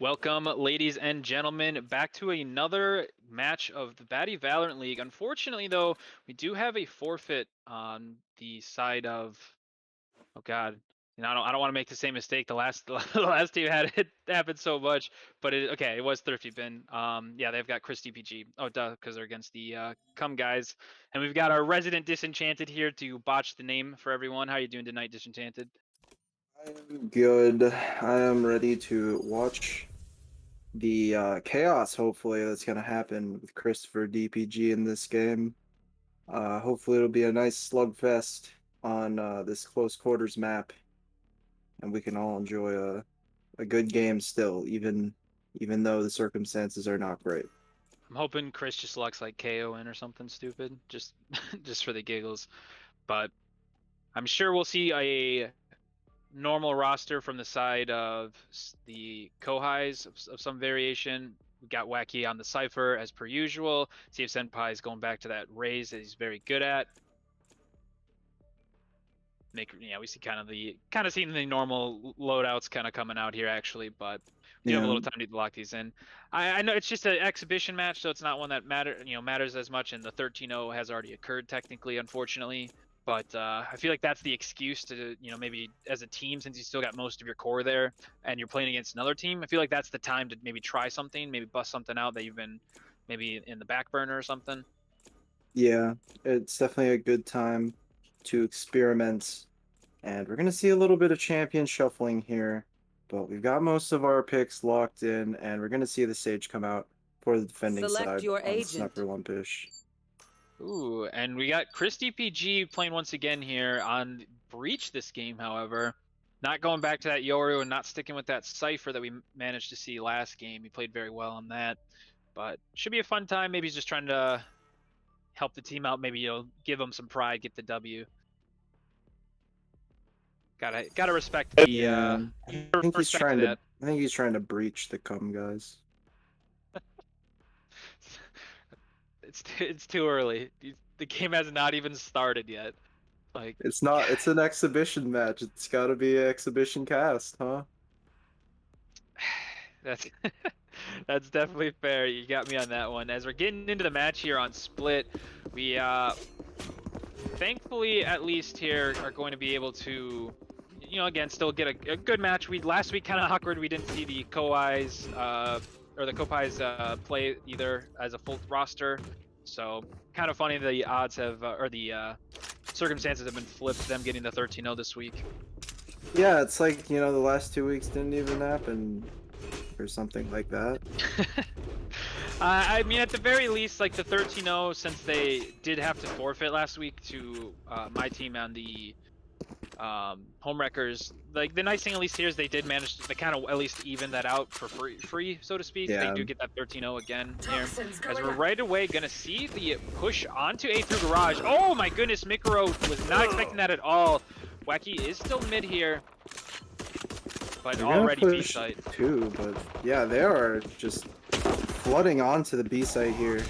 Welcome, ladies and gentlemen, back to another match of the Baddy Valorant League. Unfortunately, though, we do have a forfeit on the side of. Oh God, I don't want to make the same mistake. The last the last team had it happen so much, but okay, it was Thrifty Bin. Yeah, they've got Chris DPG. Oh, duh, because they're against the CUM guys, and we've got our resident Disenchanted here to botch the name for everyone. How are you doing tonight, Disenchanted? I am good. I am ready to watch the chaos, hopefully, that's going to happen with Christopher DPG in this game. Hopefully it'll be a nice slugfest on this close quarters map, and we can all enjoy a good game still, even though the circumstances are not great. I'm hoping Chris just locks like KO in or something stupid, just just for the giggles. But I'm sure we'll see a normal roster from the side of the Kohais of some variation. We got Wacky on the Cypher as per usual. See if Senpai is going back to that raise that he's very good at. We see kind of seeing the normal loadouts kind of coming out here actually, but we do have a little time to lock these in. I know it's just an exhibition match, so it's not one that matters as much, and the 13-0 has already occurred technically, unfortunately. But I feel like that's the excuse to, maybe as a team, since you still got most of your core there and you're playing against another team, I feel like that's the time to maybe try something, maybe bust something out that you've been maybe in the back burner or something. Yeah, it's definitely a good time to experiment, and we're going to see a little bit of champion shuffling here. But we've got most of our picks locked in, and we're going to see the Sage come out for the defending side on Snapper Lumpish. Ooh, and we got Chris DPG playing once again here on Breach this game, however. Not going back to that Yoru and not sticking with that Cypher that we managed to see last game. He played very well on that. But should be a fun time. Maybe he's just trying to help the team out. Maybe, give them some pride, get the W. Gotta respect the yeah. I think he's trying to breach the CUM guys. It's too early. The game has not even started yet. Like it's an exhibition match. It's got to be an exhibition cast, huh? That's definitely fair. You got me on that one. As we're getting into the match here on Split, we thankfully at least here are going to be able to, again, still get a good match. Last week kind of awkward. We didn't see the Koais or the Kopais play either as a full roster. So kind of funny the odds have or the circumstances have been flipped. Them getting the 13-0 this week. Yeah, it's like the last 2 weeks didn't even happen. Or something like that. I mean, at the very least, like the 13-0, since they did have to forfeit last week to my team and the Homewreckers, like the nice thing at least here is they did manage to kind of at least even that out for free, so to speak. Yeah. They do get that 13-0 again here. As we're right away going to see the push onto A through Garage. Oh my goodness, Mikro was not expecting that at all. Wacky is still mid here. But already B site too, but yeah, they are just flooding onto the B site here.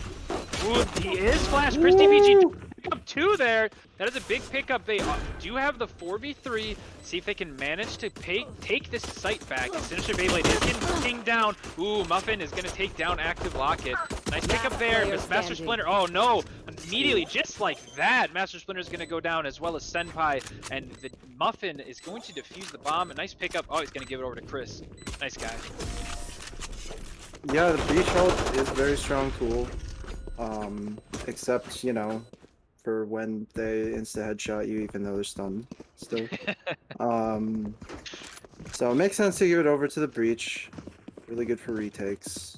Ooh, he is flash. Chris DPG pick up 2 there. That is a big pickup. They do have the 4v3. See if they can manage to take this site back. Sinister Beyblade is getting pinged down. Ooh, Muffin is going to take down Active Locket. Nice pickup there. But Master Splinter, oh no. Immediately, just like that, Master Splinter is going to go down as well as Senpai. And the Muffin is going to defuse the bomb. A nice pickup. Oh, he's going to give it over to Chris. Nice guy. Yeah, the breach ult is a very strong tool. Except, for when they insta-headshot you, even though they're stunned still. So it makes sense to give it over to the breach. Really good for retakes.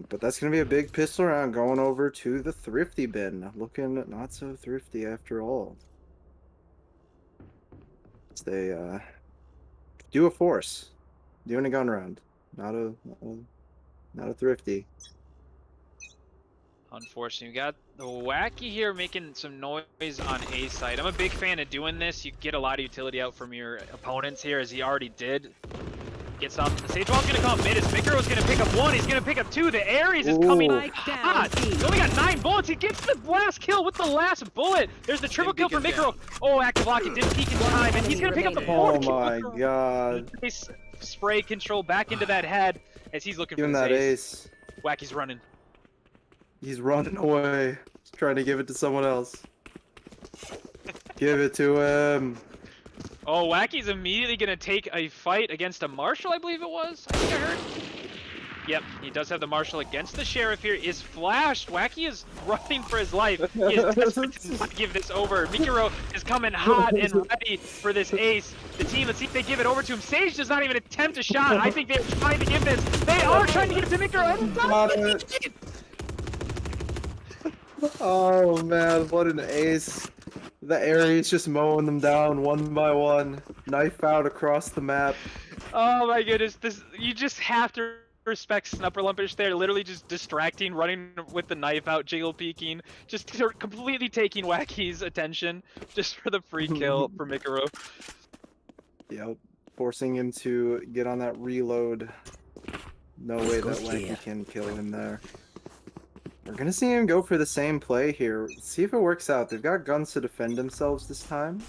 But that's going to be a big pistol round going over to the Thrifty bin. Looking not so thrifty after all. As they do a force. Doing a gun round. Not a thrifty. Unfortunately, we got the Wacky here making some noise on A side. I'm a big fan of doing this. You get a lot of utility out from your opponents here, as he already did. Gets up. The Sage Wall's going to come mid. As Mikro is going to pick up 1. He's going to pick up 2. The Ares is coming hot. He only got 9 bullets. He gets the last kill with the last bullet. There's the triple kill for Mikro. Oh, Active block it, didn't peek in time, and he's gonna pick up the Oh board. my god. Nice spray control back into that head as he's looking Give for him this that ace. ace. Wacky's running. He's running away. He's trying to give it to someone else. Give it to him. Oh, Wacky's immediately gonna take a fight against a Marshal, I believe it was. I think I heard. Yep, he does have the Marshal against the Sheriff here. Is flashed. Wacky is running for his life. He is desperate to not give this over. Mikiro is coming hot and ready for this ace. The team, let's see if they give it over to him. Sage does not even attempt a shot. I think they're trying to give this. They are trying to give it to Mikiro. Got it. Oh man, what an ace. The Ares just mowing them down one by one. Knife out across the map. Oh my goodness, this you just have to respect Snupperlumpish there, literally just distracting, running with the knife out, jiggle peeking, just completely taking Wacky's attention just for the free kill for Mikiro. Yep, forcing him to get on that reload. No way that Wacky can kill him there. We're gonna see him go for the same play here. See if it works out. They've got guns to defend themselves this time.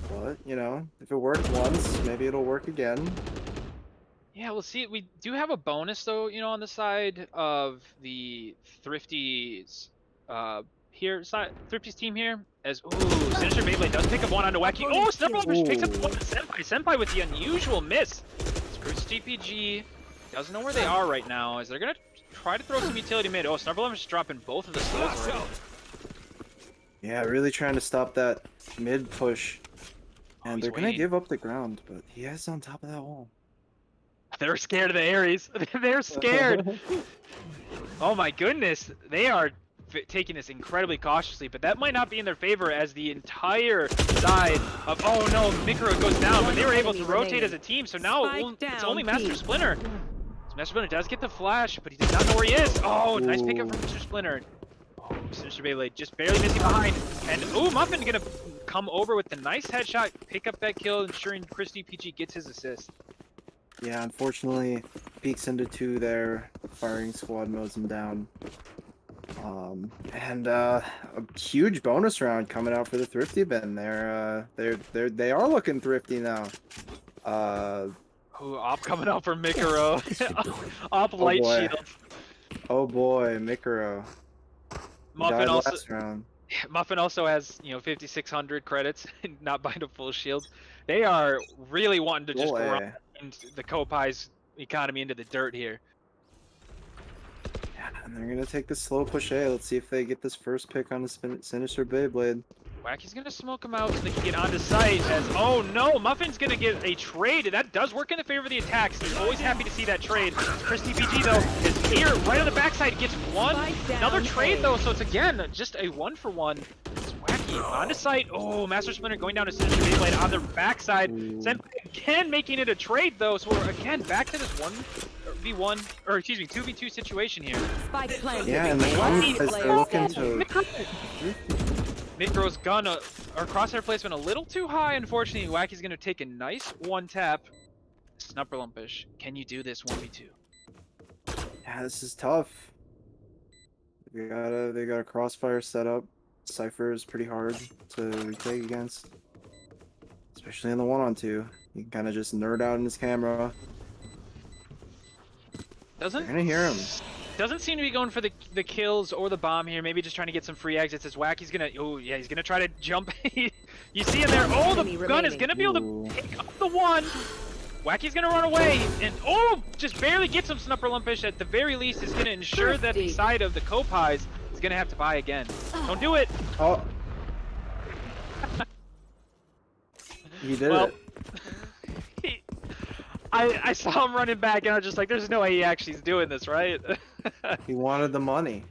But, you know, if it worked once, maybe it'll work again. Yeah, we'll see. We do have a bonus though, you know, on the side of the Thrifty's Thrifty's team here. As Sinister Beyblade does pick up one onto Wacky. Oh, Snupperlumpish picks up the one to Senpai. Senpai with the unusual miss. Screws DPG. Doesn't know where they are right now. As they're gonna try to throw some utility mid. Oh, Snupperlumpish is dropping both of the slows already. Yeah, really trying to stop that mid push. And they're gonna give up the ground, but he is on top of that wall. They're scared of the Ares. They're scared. Oh my goodness. They are taking this incredibly cautiously, but that might not be in their favor as the entire side of, oh no, Mikiro goes down, but they were able to rotate as a team, so now it's only Master Splinter. So Master Splinter does get the flash, but he does not know where he is. Oh, nice pickup from Mr. Splinter. Oh, Sinister Beyblade just barely missing behind. And, Muffin gonna come over with the nice headshot, pick up that kill, ensuring Chris DPG gets his assist. Yeah, unfortunately, peeks into two there. Firing squad mows him down. And a huge bonus round coming out for the Thrifty bin. They are looking thrifty now. Op coming out for Mikiro. Op light shield. Oh boy, Mikiro. Muffin also has, you know, 5,600 credits and not buying a full shield. They are really wanting to just grind the Kopai's economy into the dirt here. Yeah, and they're gonna take the slow push A. Let's see if they get this first pick on the Sinister Beyblade. Wacky's gonna smoke him out so they can get onto site as, oh no, Muffin's gonna get a trade. That does work in the favor of the attacks. He's always happy to see that trade. Chris DPG though is here, right on the backside, gets one. Another trade though, so it's again just a 1-for-1. It's Wacky onto site. Oh, Master Splinter going down to Sinister Beyblade on their backside. Senpai again making it a trade though, so we're again back to this 1v1, or excuse me, 2v2 situation here. Yeah, and they're looking to... Mikro's gun, or crosshair placement a little too high, unfortunately. Wacky's gonna take a nice one tap. Snupperlumpish, can you do this 1v2? Yeah, this is tough. They got a crossfire set up. Cypher is pretty hard to retake against. Especially in the 1-on-2. You can kind of just nerd out in his camera. You're gonna hear him. Doesn't seem to be going for the kills or the bomb here. Maybe just trying to get some free exits. As Wacky's gonna, oh yeah, he's gonna try to jump. You see him there. Oh, the gun is gonna be able to pick up the one. Wacky's gonna run away, and just barely gets him. Snupperlumpish at the very least is gonna ensure that the side of the Kopais is gonna have to buy again. Don't do it. Oh. He did it. I saw him running back, and I was just like, "There's no way he actually is doing this, right?" He wanted the money.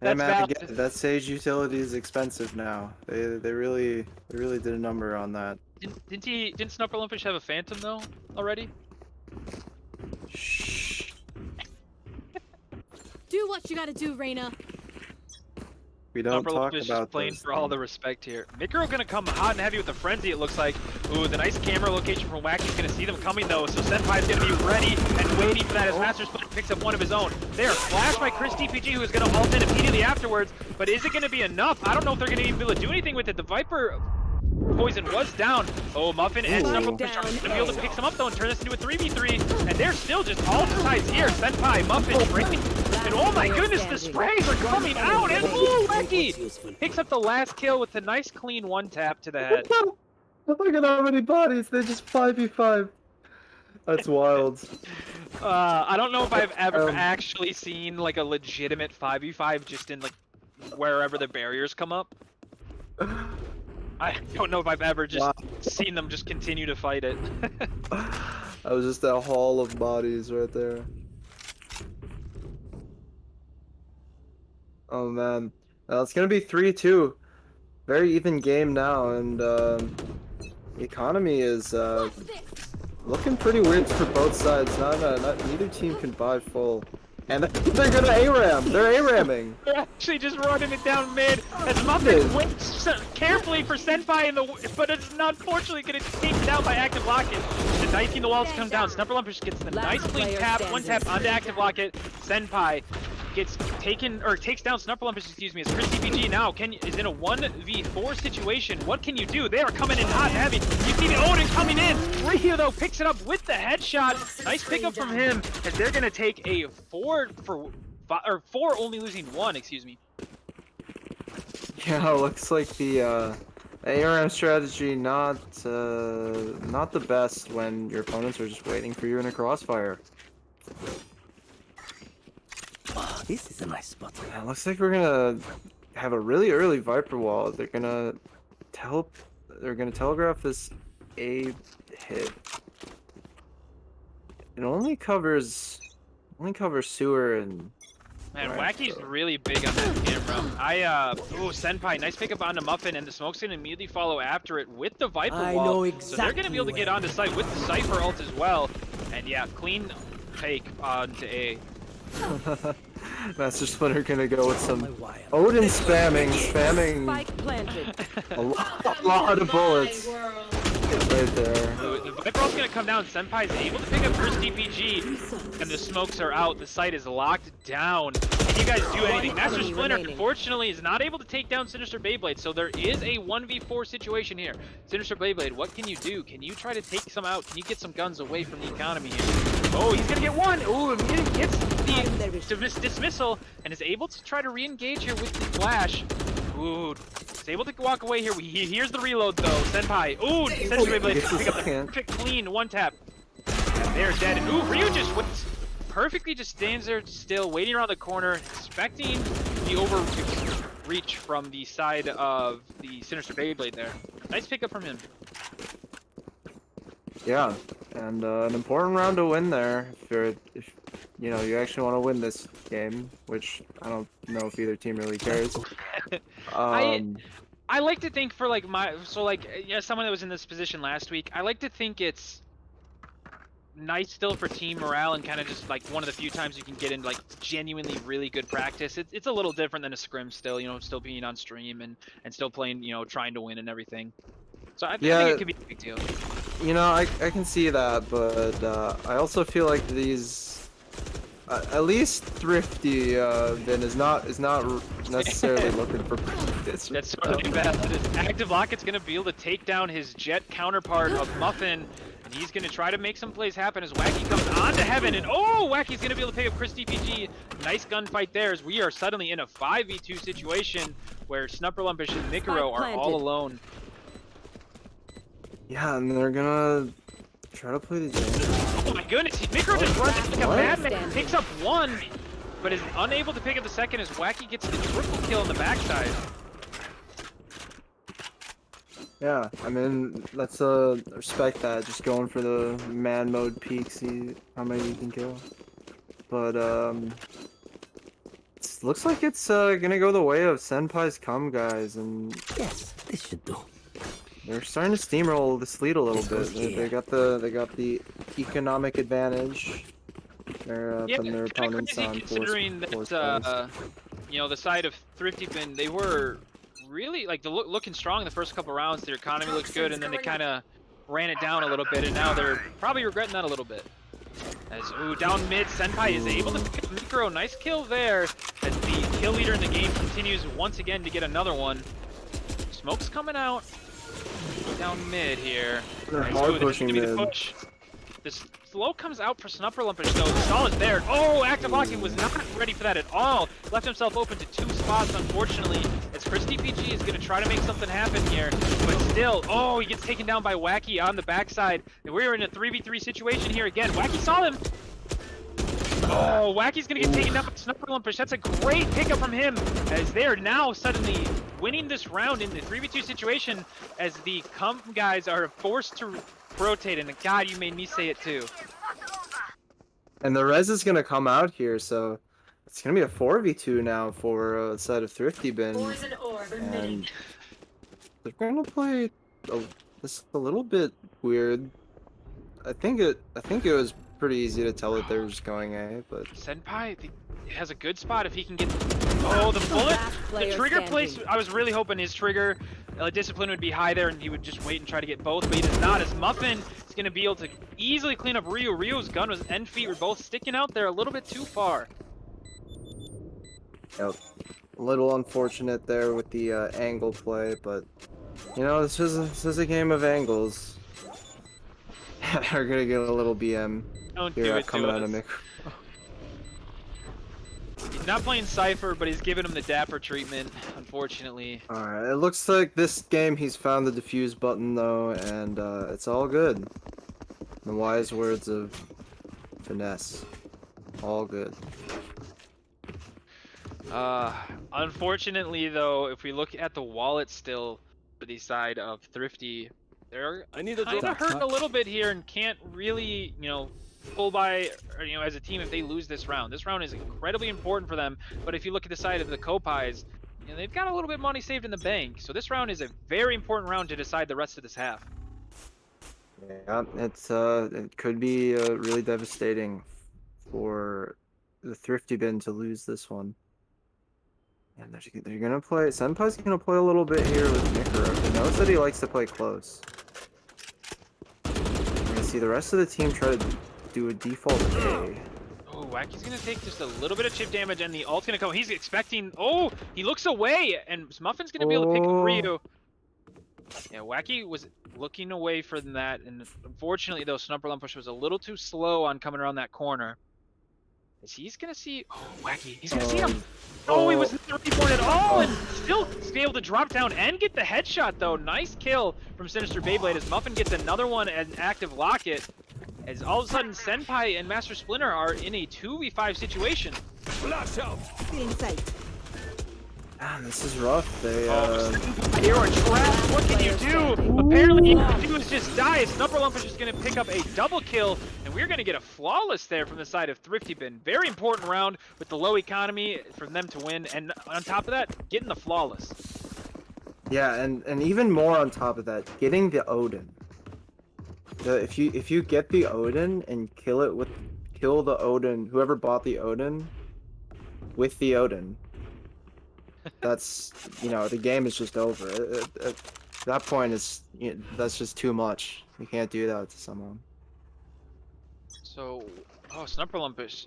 Hey man, again, that Sage utility is expensive now. They really did a number on that. Didn't Snupperlumpish have a Phantom though already? Shh. Do what you gotta do, Reina. We don't talk Is just about playing those for all the things. respect here. Mikro gonna come hot and heavy with the frenzy, it looks like. Ooh, the nice camera location from Wacky's gonna see them coming though, so Senpai's gonna be ready and waiting for that as Master Split picks up one of his own. They are flashed by Chris DPG, who is gonna ult in immediately afterwards, but is it gonna be enough? I don't know if they're gonna even be able to do anything with it. The Viper poison was down. Oh, Muffin and Snubble are gonna be able to pick some up though and turn this into a 3v3, and they're still just all sides here. Senpai, Muffin, Drake. And oh my goodness, the sprays are coming out, and ooh, Wacky picks up the last kill with a nice clean one tap to the head. Look at how many bodies, they just 5v5. That's wild. I don't know if I've ever actually seen like a legitimate 5v5 just in like wherever the barriers come up. I don't know if I've ever just seen them just continue to fight it. That was just a haul of bodies right there. Oh man, it's gonna be 3-2. Very even game now, and the economy is looking pretty weird for both sides. Not neither team can buy full, and they're gonna ARAM. They're ARAMing. They're actually just running it down mid as Muffin waits carefully for Senpai but it's not unfortunately gonna take it down by Active Locket. The knifing the walls come down. Snubberlumpers gets the nice clean tap, one tap onto Active Locket. Senpai gets taken or takes down Snubberlumpers, excuse me, as Chris DPG now is in a 1v4 situation. What can you do? They are coming in hot and heavy. You see the Odin coming in. Ryu though picks it up with the headshot. Nice pickup from him as they're gonna take a 4 only losing 1, excuse me. Yeah, looks like the ARM strategy not the best when your opponents are just waiting for you in a crossfire. Oh, this is a nice spot. Yeah, looks like we're gonna have a really early Viper wall. They're gonna telegraph this A hit. It only covers sewer and. Man, Wacky's really big on that camera. Ooh, Senpai, nice pickup onto Muffin, and the Smoke's gonna immediately follow after it with the Viper wall. I know exactly. So they're gonna be able to get onto site with the Cypher ult as well. And yeah, clean take onto A. Master Splinter gonna go with some Odin spamming a lot of bullets right there. The Viper's gonna come down. Senpai's able to pick up first DPG, and the smokes are out. The site is locked down. Can you guys do anything? Master Splinter, unfortunately, is not able to take down Sinister Beyblade, so there is a 1v4 situation here. Sinister Beyblade, what can you do? Can you try to take some out? Can you get some guns away from the economy here? Oh, he's gonna get one! Ooh, immediately gets the dismissal, and is able to try to re-engage here with the flash. Ooh, he's able to walk away here. He hears the reload though. Senpai. Ooh, Sinister Beyblade pick up the perfect clean one tap. And they're dead. And ooh, Ryu just perfectly just stands there still, waiting around the corner, expecting the overreach from the side of the Sinister Beyblade there. Nice pickup from him. Yeah, and an important round to win there if you know you actually want to win this game, which I don't know if either team really cares. I like to think for like someone that was in this position last week, I like to think it's nice still for team morale and kind of just like one of the few times you can get in like genuinely really good practice. It's a little different than a scrim still, you know, still being on stream and still playing, you know, trying to win and everything. So I think it could be a big deal. You know, I can see that, but I also feel like these, at least Thrifty Vin is not necessarily looking for practice. That's sort of bad. Active Locket's gonna be able to take down his Jet counterpart of Muffin, and he's gonna try to make some plays happen as Wacky comes onto Heaven, and oh, Wacky's gonna be able to pick up Chris DPG. Nice gunfight there as we are suddenly in a 5v2 situation where Snubberlumpish and Mikuro are all alone. Yeah, and they're gonna try to play the game. Oh my goodness, Mikuro just runs like a madman, picks up one, but is unable to pick up the second as Wacky gets the triple kill on the backside. Yeah, I mean, let's respect that, just going for the man mode peak, see how many you can kill. But looks like it's gonna go the way of Senpai's CUM guys, and yes, this should do. They're starting to steamroll this lead a little bit. They got the economic advantage. They're from their opponents on considering that you know, the side of Thrifty Bin, they were really like looking strong in the first couple rounds. Their economy looks good, and then they kind of ran it down a little bit, and now they're probably regretting that a little bit. As ooh, down mid, Senpai is able to pick up Micro. Nice kill there. As the kill leader in the game continues once again to get another one. Smoke's coming out. Down mid here. They're Nice. hard Ooh, this is pushing gonna be the mid. push. This slow comes out for Snupperlumpers though. The stall is there. Oh, active locking was not ready for that at all. Left himself open to 2 spots, unfortunately. As Chris DPG is going to try to make something happen here. But still, oh, he gets taken down by Wacky on the backside. And we're in a 3v3 situation here again. Wacky saw him. Oh, Wacky's going to get taken down by Snupperlumpers. That's a great pickup from him. As they're now suddenly winning this round in the 3v2 situation. As the CUM guys are forced to rotate, and God, you made me say it too. And the res is gonna come out here, so it's gonna be a 4v2 now for the side of Thrifty Bin, and they're gonna play this a little bit weird. I think it was pretty easy to tell that they were just going A, but Senpai has a good spot if he can get. Oh, the bullet, the trigger place. I was really hoping his trigger discipline would be high there, and he would just wait and try to get both, but he does not. As Muffin is going to be able to easily clean up Ryu. Ryu's gun and feet were both sticking out there a little bit too far. yep. A little unfortunate there with the angle play, but you know, this is a game of angles. They're gonna get a little BM Don't here do it coming to out of us. Micro. He's not playing Cypher, but he's giving him the dapper treatment, unfortunately. Alright, it looks like this game he's found the defuse button though, and it's all good. The wise words of finesse. All good. Unfortunately though, if we look at the wallet still for the side of Thrifty, they're kind of hurting a little bit here and can't really, you know, pull by, or, you know, as a team if they lose this round. This round is incredibly important for them, but if you look at the side of the Kopais, you know, they've got a little bit of money saved in the bank, so this round is a very important round to decide the rest of this half. Yeah, it could be really devastating for the Thrifty Bin to lose this one. And they're gonna play. Senpai's gonna play a little bit here with Micro. He knows that he likes to play close. You're gonna see the rest of the team try to do a default A. Oh, Wacky's gonna take just a little bit of chip damage, and the ult's gonna come. He's expecting. Oh, he looks away, and Muffin's gonna be able to pick up Ryu. Yeah, Wacky was looking away from that, and unfortunately, though, Snupperlumpus was a little too slow on coming around that corner. As he's gonna see. Oh, Wacky. He's gonna see him. Oh, he was not reborn at all, and still be able to drop down and get the headshot, though. Nice kill from Sinister Beyblade as Muffin gets another one at an active locket. As all of a sudden, Senpai and Master Splinter are in a 2v5 situation. Flash out! Ah, this is rough. They You're trapped. What can you do? Apparently, all you can do is just die. Snupperlump is just going to pick up a double kill, and we're going to get a flawless there from the side of Thrifty Bin. Very important round with the low economy for them to win, and on top of that, getting the flawless. Yeah, and even more on top of that, getting the Odin. If you get the Odin and kill the Odin, whoever bought the Odin, with the Odin, that's, you know, the game is just over. At that point, that's just too much. You can't do that to someone. So, oh, Snupperlumpus,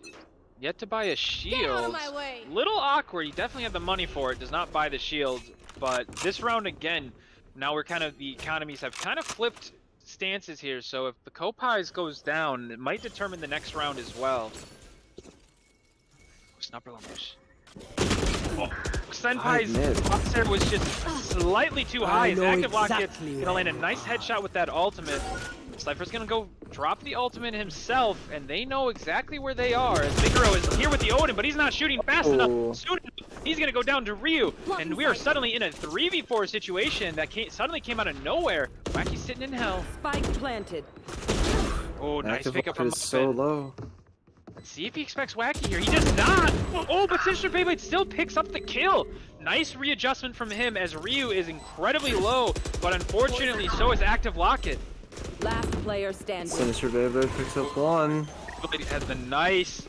yet to buy a shield. Get out of my way. Little awkward. You definitely have the money for it. Does not buy the shield, but this round again, now we're kind of, the economies have kind of flipped stances here. So if the Kopais goes down, it might determine the next round as well. Snupperlumpus. Oh, Senpai's crosshair was just slightly too high. His active lock gets gonna land a nice headshot with that ultimate. Cypher's gonna go drop the ultimate himself, and they know exactly where they are. As Miguro is here with the Odin, but he's not shooting fast enough. Soon he's gonna go down to Ryu, and we are suddenly in a 3v4 situation that suddenly came out of nowhere. Wacky's sitting in hell. Spike planted. Oh, nice Active pickup lock from is so Muffin. low. Let's see if he expects Wacky here. He does not! Oh, but Sinister Beyblade still picks up the kill. Nice readjustment from him as Ryu is incredibly low, but unfortunately so is Active Locket. Last player standing. Sinister Beyblade picks up one. Beyblade has the nice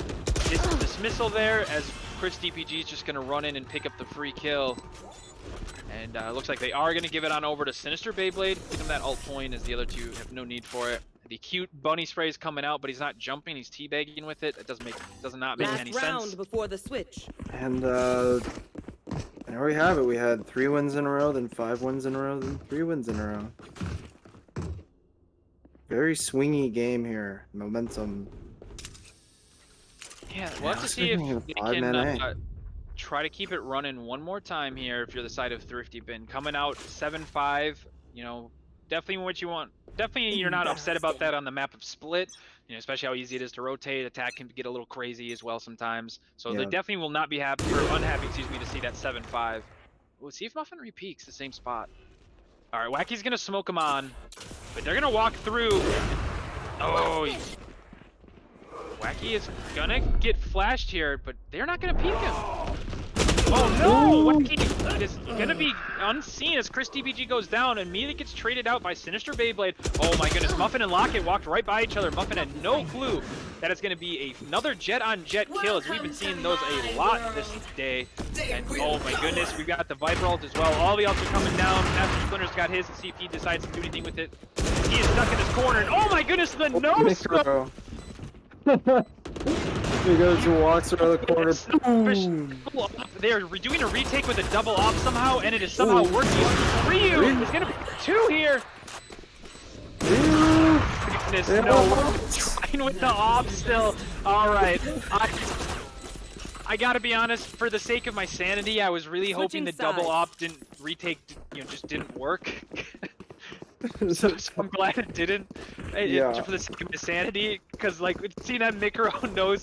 dismissal there as Chris DPG is just going to run in and pick up the free kill. And looks like they are going to give it on over to Sinister Beyblade. Give him that ult point as the other two have no need for it. The cute bunny spray is coming out, but he's not jumping. He's teabagging with it. It does not make any round sense. before the switch. And there we have it. We had 3 wins in a row, then 5 wins in a row, then 3 wins in a row. Very swingy game here. Momentum. Yeah, we'll have to see if they can five-man try to keep it running one more time here if you're the side of Thrifty Bin. Coming out 7-5, you know, definitely what you want. Definitely you're not upset about that on the map of Split, you know, especially how easy it is to rotate. Attack can get a little crazy as well sometimes. So they definitely will not be happy, or unhappy, excuse me, to see that 7-5. We'll see if Muffin repeaks the same spot. All right, Wacky's going to smoke him on, but they're going to walk through. Oh, Wacky is gonna get flashed here, but they're not gonna peek him. Oh no! Wacky is gonna be unseen as Chris DPG goes down and immediately gets traded out by Sinister Beyblade. Oh my goodness, Muffin and Locket walked right by each other. Muffin had no clue that it's gonna be another jet on jet kill, as we've been seeing those a lot this day. And oh my goodness, we've got the Viper ult as well. All the ults are coming down. Master Splinter's got his, and CP decides to do anything with it. He is stuck in his corner, and oh my goodness, the no-scope! He goes and walks around the corner. Boom. They're doing a retake with a double op somehow, and it is somehow working. Ryu is gonna be 2 here. Goodness, no, trying with the op still. All right, I gotta be honest. For the sake of my sanity, I was really hoping the double op didn't retake. You know, just didn't work. So I'm glad it didn't. Yeah. For the sake of sanity, because like seeing that Micro no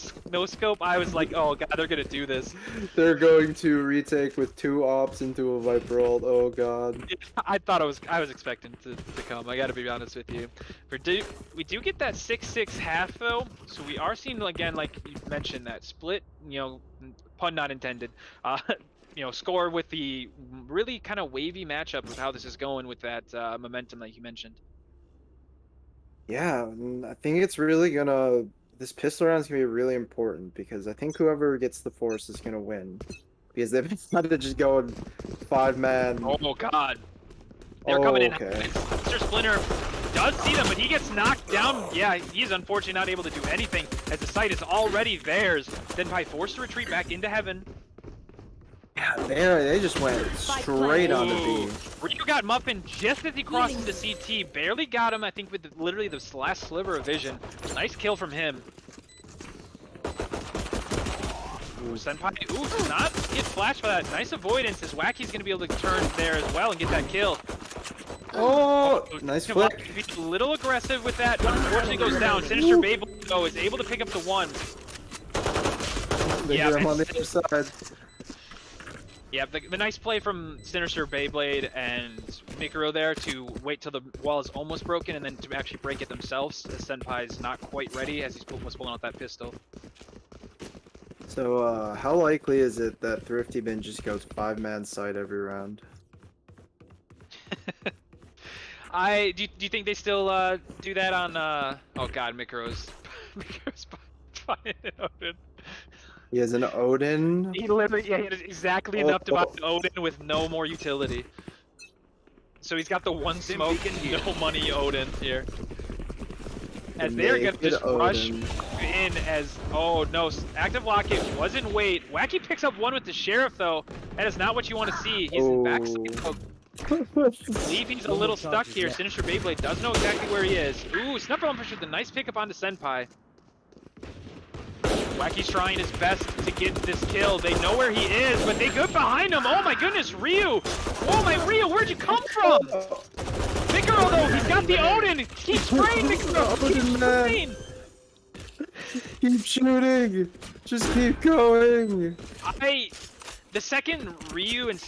scope, I was like, oh god, they're gonna do this. They're going to retake with 2 ops into a Viper ult. Oh god. I thought I was expecting to come. I gotta be honest with you. We do get that 6-6 half though, so we are seeing again, like you mentioned, that split. You know, pun not intended. You know, score with the really kind of wavy matchup with how this is going with that momentum that you mentioned. Yeah, I think it's really gonna. This pistol round is gonna be really important because I think whoever gets the force is gonna win. Because they've decided to just go 5-man. Oh god. They're coming in. Mr. Splinter does see them, but he gets knocked down. Yeah, he's unfortunately not able to do anything as the site is already theirs. Then by forced to retreat back into heaven. Yeah, they just went straight on the B. Ryu got Muffin just as he crossed into CT. Barely got him, I think, with literally the last sliver of vision. Nice kill from him. Ooh, Senpai, does not get flashed by that. Nice avoidance as Wacky's going to be able to turn there as well and get that kill. Oh, nice flick. Be a little aggressive with that, but unfortunately goes down. Sinister Beyblade, though, is able to pick up the 1. They get him on the other side. Yeah, the nice play from Sinister Beyblade and Mikuro there to wait till the wall is almost broken and then to actually break it themselves, as Senpai's not quite ready as he was pulling out that pistol. So, how likely is it that Thrifty Bin just goes 5-man side every round? Do you think they still do that on oh god, Mikuro's finding it open. He has an Odin. He literally, he had exactly enough to buy an Odin with no more utility. So he's got the 1 smoke and no money Odin here. As they're gonna just rush in as, oh no, active locket was in wait. Wacky picks up 1 with the sheriff though. That is not what you want to see. He's in backside. I believe he's a little stuck here. Sinister Beyblade does know exactly where he is. Ooh, Snuffer Lumpish with a nice pickup onto Senpai. Wacky's trying his best to get this kill. They know where he is, but they go behind him. Oh my goodness, Ryu! Oh my Ryu, where'd you come from? Mikuro though, he's got the Odin! Keep spraying, Mikuro! Keep spraying! Keep shooting! Just keep going! The second Ryu and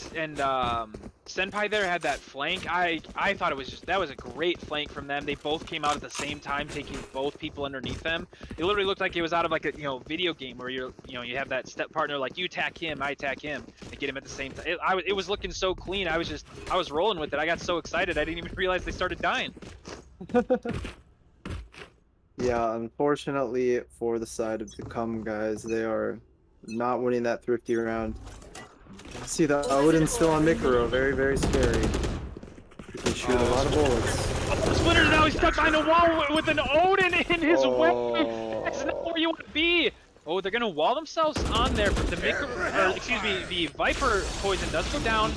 Senpai there had that flank, I thought it was that was a great flank from them. They both came out at the same time, taking both people underneath them. It literally looked like it was out of like a video game where you have that step partner, like you attack him, I attack him, and get him at the same time. It was looking so clean. I was rolling with it. I got so excited I didn't even realize they started dying. Yeah, unfortunately for the side of the CUM guys, they are not winning that thrifty round. See the Odin still on Mikuro, very, very scary. He can shoot a lot of bullets. Splinter's now he's stuck behind a wall with an Odin in his way. That's not Oh, where you want to be. Oh, they're gonna wall themselves on there, but the the Viper poison does go down.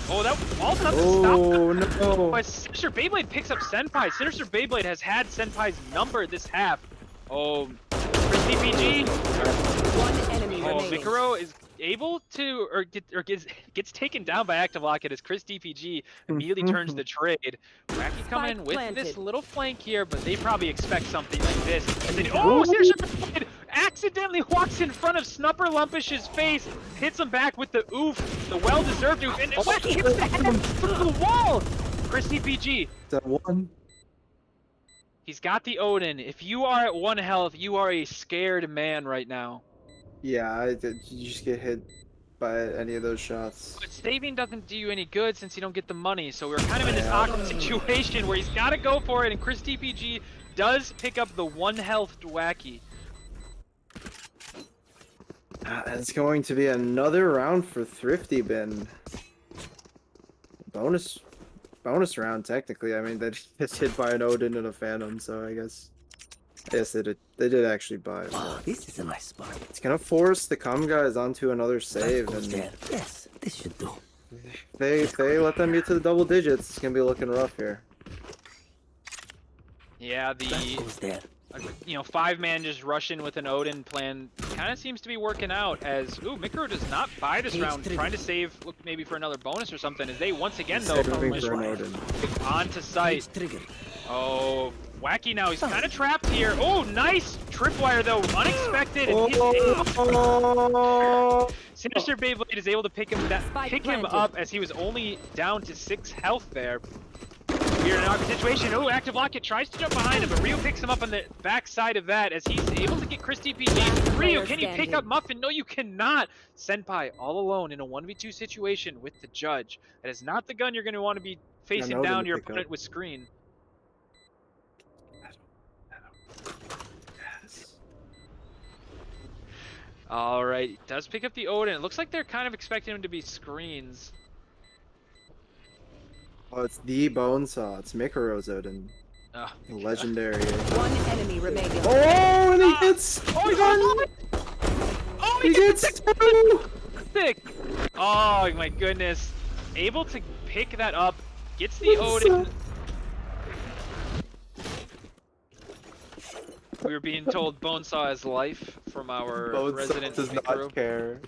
Oh, that wall doesn't oh stop. no! But Sinister Beyblade picks up Senpai. Sinister Beyblade has had Senpai's number this half. Oh, for CPG. One enemy Oh, remaining. Mikuro is able to, gets taken down by Active Locket as Chris DPG immediately turns the trade. Wacky coming in with this planted. little flank here, but they probably expect something like this. And then, oh, Sinister Beyblade accidentally walks in front of Snupper Lumpish's face, hits him back with the oof, the well-deserved oof, and Wacky hits the head through the wall. Chris DPG. That one. He's got the Odin. If you are at 1 health, you are a scared man right now. Yeah, you just get hit by any of those shots. But saving doesn't do you any good since you don't get the money, so we're kind of in this awkward situation where he's got to go for it, and Chris DPG does pick up the 1 health Wacky. It's going to be another round for Thrifty Bin. Bonus round, technically. I mean, they just hit by an Odin and a Phantom, so I guess they did actually buy it. Oh, this is a nice spot. It's gonna force the CUM guys onto another save, Goes and there. Yes, this should do. if they let them get to the double digits, it's gonna be looking rough here. Yeah, That goes there. 5-man just rush in with an Odin plan kind of seems to be working out as, Mikuro does not buy this round, trying to save, look, maybe for another bonus or something, as they once again, though, Saving for an Odin. onto site. Trigger. Oh, Wacky now, he's kind of trapped here. Oh, nice tripwire, though, unexpected. And Oh! Sinister Beyblade is able to pick him Spike him planted. up as he was only down to 6 health there. We're in an awkward situation. Oh, Active Locket tries to jump behind him, but Ryu picks him up on the backside of that as he's able to get Chris DPG. Ryu, can you pick up Muffin? No, you cannot. Senpai all alone in a 1v2 situation with the judge. That is not the gun you're going to want to be facing Odin down to your pick opponent up. with screen. All right, does pick up the Odin. It looks like they're kind of expecting him to be screens. Oh, it's the Bonesaw. It's Mikuro's Odin. Oh, Legendary. One enemy remaining. Oh, and he gets oh, he gets two! sick. Oh my goodness. Able to pick that up. Gets the Odin. We were being told Bonesaw is life from our resident does Mikuro. not care.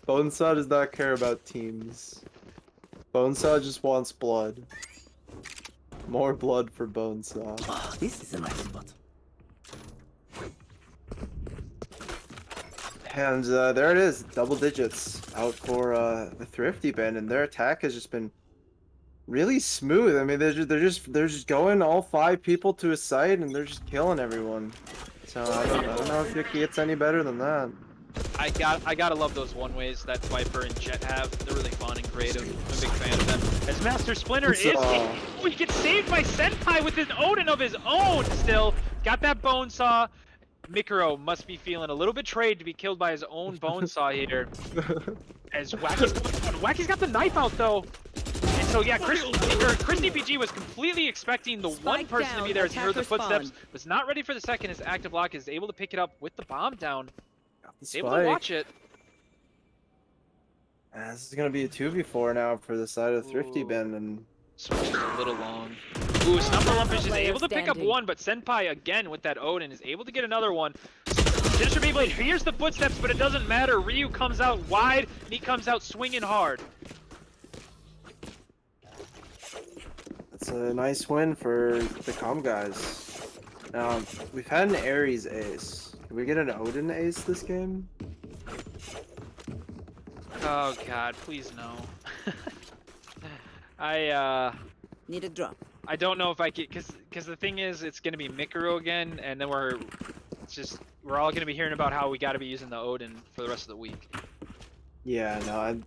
Bonesaw does not care about teams. Bonesaw just wants blood. More blood for Bonesaw. Oh, this is a nice spot. And there it is, double digits out for the Thrifty Bin, and their attack has just been really smooth. I mean, they're just going all 5 people to a site, and they're just killing everyone. So I don't know if it gets any better than that. I gotta love those one ways that Viper and Jet have. They're really fun and creative. I'm a big fan of them. As Master Splinter he gets saved by Senpai with an Odin of his own still. Got that Bonesaw. Mikuro must be feeling a little betrayed to be killed by his own Bonesaw here. As Wacky's got the knife out though. And so yeah, Chris DPG was completely expecting the one person to be there as he heard the footsteps. Was not ready for the second as Active Lock is able to pick it up with the bomb down. Able to watch it. This is gonna be a 2v4 now for the side of Thrifty Bin, and Switch is a little long. Ooh, Snumper Lumpish is able to pick up one, but Senpai again with that Odin is able to get another one. Sinister Beyblade hears the footsteps, but it doesn't matter. Ryu comes out wide, and he comes out swinging hard. it's a nice win for the CUM guys. Now, we've had an Ares ace. Can we get an Odin ace this game? Oh god, please no. Need a drop. I don't know if I get, cause the thing is, it's gonna be Mikuro again, and then we're all gonna be hearing about how we gotta be using the Odin for the rest of the week. Yeah, no,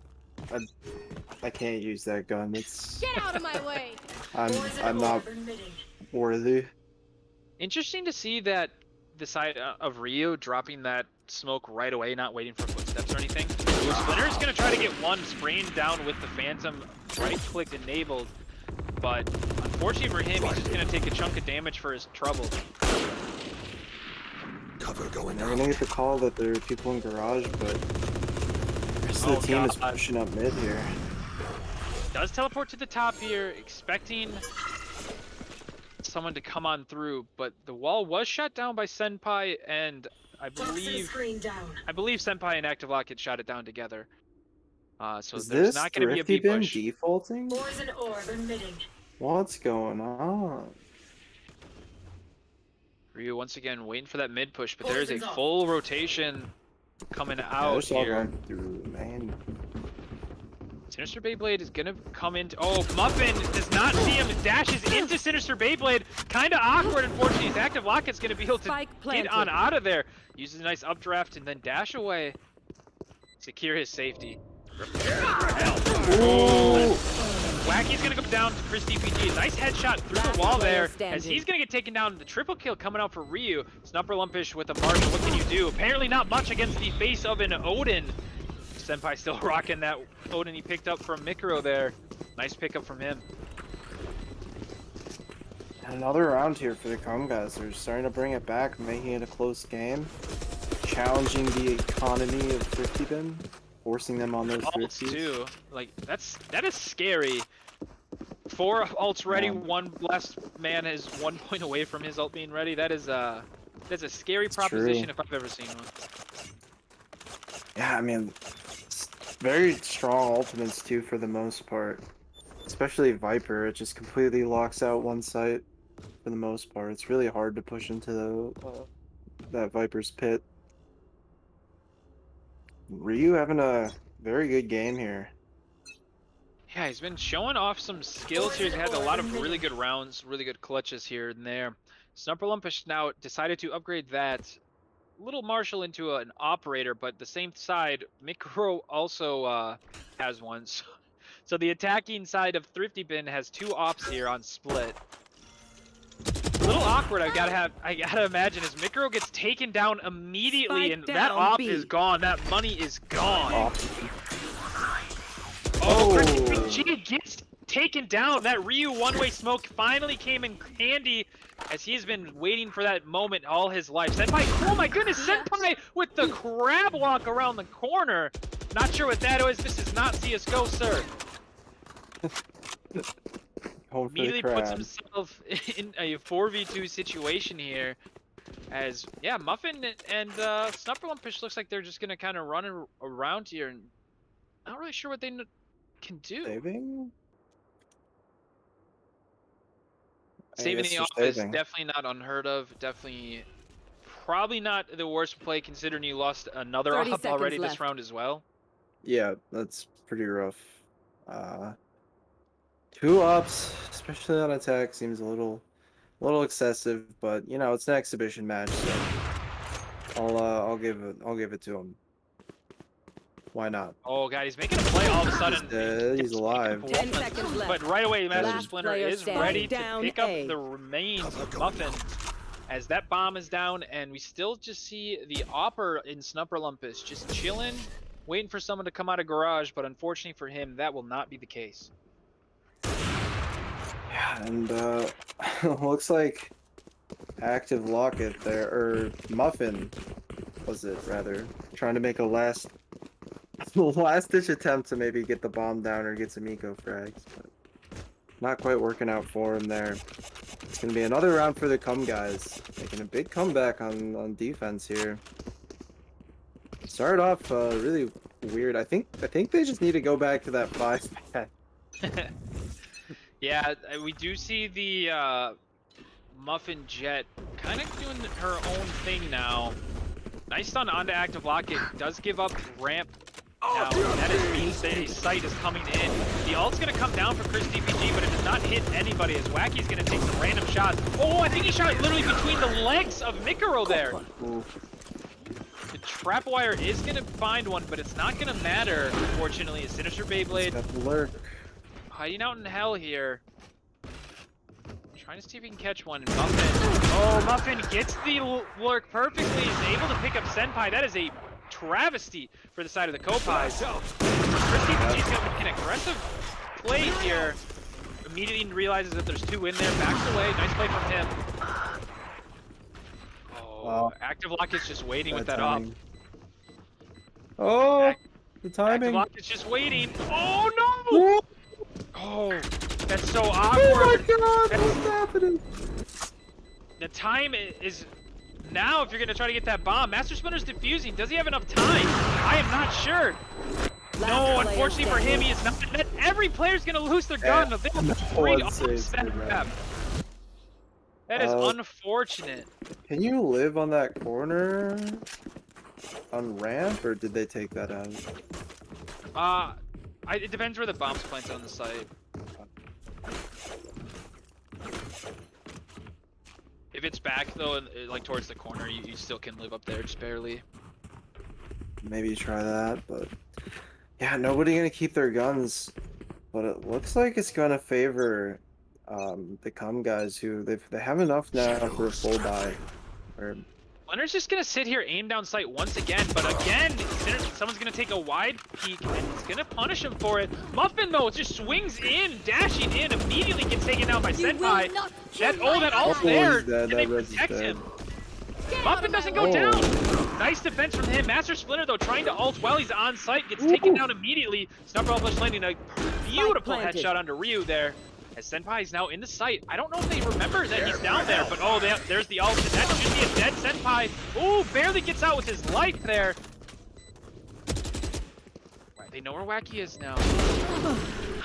I can't use that gun. It's Get out of my way! I'm not worthy. Interesting to see that the side of Ryu, dropping that smoke right away, not waiting for footsteps or anything. Splinter's gonna try to get one spraying down with the Phantom right-clicked enabled, but unfortunately for him, he's just gonna take a chunk of damage for his trouble. Cover going They're out. gonna get the call that there are people in garage, but the rest of the team is pushing up mid here. Does teleport to the top here, expecting someone to come on through, but the wall was shut down by Senpai, and I believe Senpai and Active Lock had shot it down together. So Is there's this not going to be a Thrifty B bin push. defaulting? What's going on? Ryu once again waiting for that mid push, but there is a full rotation coming out They're all here. going through, man. Sinister Beyblade is gonna come into. Oh, Muffin does not see him. Dashes into Sinister Beyblade. Kind of awkward, unfortunately. His Active Locket's gonna be able to get on out of there. Uses a nice updraft and then dash away. Secure his safety. Ooh. Wacky's gonna go down to Chris DPG. Nice headshot through the wall there, as he's gonna get taken down. The triple kill coming out for Ryu. Snupper Lumpish with a Marshall. What can you do? Apparently not much against the face of an Odin. Senpai still rocking that Odin he picked up from Mikro there. Nice pickup from him. Another round here for the CUM guys. They're starting to bring it back, making it a close game. Challenging the economy of Thrifty Bin. Forcing them on those Ults thrifties. too. Like that is scary. 4 ults ready, one last man is 1 point away from his ult being ready. That's a scary proposition true. if I've ever seen one. Yeah, I mean, very strong ultimates too for the most part. Especially Viper, it just completely locks out one site for the most part. It's really hard to push into the that Viper's pit. Ryu having a very good game here. Yeah, he's been showing off some skills here. He's had a lot of really good rounds, really good clutches here and there. Snupper Lumpish now decided to upgrade that little Marshall into an operator, but the same side, Mikro also has one. So the attacking side of Thrifty Bin has 2 ops here on split. A little awkward, I gotta imagine, as Mikro gets taken down immediately, and that op is gone. That money is gone. Oh, Christy gets taken down. That Ryu one-way smoke finally came in handy, as he has been waiting for that moment all his life. Senpai, oh my goodness, Senpai with the crab walk around the corner. Not sure what that is. This is not CSGO, sir. Immediately puts himself in a 4v2 situation here, as yeah, Muffin and Snupper Lumpish looks like they're just gonna kind of run around here, and not really sure what they can do. Saving the off is definitely not unheard of. Definitely, probably not the worst play considering you lost another op already this round as well. Yeah, that's pretty rough. 2 ups, especially on attack, seems a little excessive, but you know it's an exhibition match, so I'll give it to him. Why not? Oh god, he's making a play all of a sudden. He's alive. 10 seconds left. But right away, Master Splinter is ready to down pick up the remains of Muffin, as that bomb is down, and we still just see the Opper in Snupper Lumpus just chilling, waiting for someone to come out of garage, but unfortunately for him, that will not be the case. Yeah, and looks like Active Locket there, or Muffin was it rather, trying to make a last ditch attempt to maybe get the bomb down or get some eco frags, but not quite working out for him there. It's gonna be another round for the CUM guys, making a big comeback on defense here. Started off really weird. I think they just need to go back to that 5-pack. Yeah, we do see the Muffin Jet kind of doing her own thing now. Nice stun onto Active Locket. Does give up ramp now. That means the sight is coming in. The ult's going to come down for Chris DPG, but it does not hit anybody, as Wacky's going to take some random shots. Oh, I think he shot literally between the legs of Mikaro there. The trap wire is going to find one, but it's not going to matter, unfortunately. A Sinister Beyblade hiding out in hell here. Trying to see if he can catch one. Muffin. Oh, Muffin gets the lurk perfectly. Is able to pick up Senpai. That is a travesty for the side of the Kopais. Christy PG's going to make an aggressive play here. Immediately realizes that there's two in there. Backs away. Nice play from him. Oh, Wow. Active Lock is just waiting with Bad that up. timing. Oh, the Active timing. Lock is just waiting. Oh no! Oh, Oh, that's so oh awkward. my god, what's happening? The time is now if you're going to try to get that bomb. Master Splinter's defusing. Does he have enough time? I am not sure. No, unfortunately for him, he is not. Every player's going to lose their gun. They have three off that map. That is unfortunate. Can you live on that corner on ramp, or did they take that out? It depends where the bomb's planted on the site. If it's back though, and like towards the corner, you still can live up there, just barely. Maybe try that, but yeah, nobody gonna keep their guns. But it looks like it's gonna favor the CUM guys who they have enough now for a full buy. Or Leonard's just gonna sit here, aim down sight once again, but again, someone's gonna take a wide peek and it's gonna punish him for it. Muffin though just swings in, dashing in, immediately gets taken down by Senpai. That ult's there, and they protect him. Muffin doesn't go down. Nice defense from him. Master Splinter though trying to ult while he's on site, gets taken down immediately. Snubber Flush landing a beautiful headshot onto Ryu there. As Senpai is now in the site. I don't know if they remember that he's down there, but oh, there's the ult, and that should be a dead Senpai. Oh, barely gets out with his life there. They know where Wacky is now.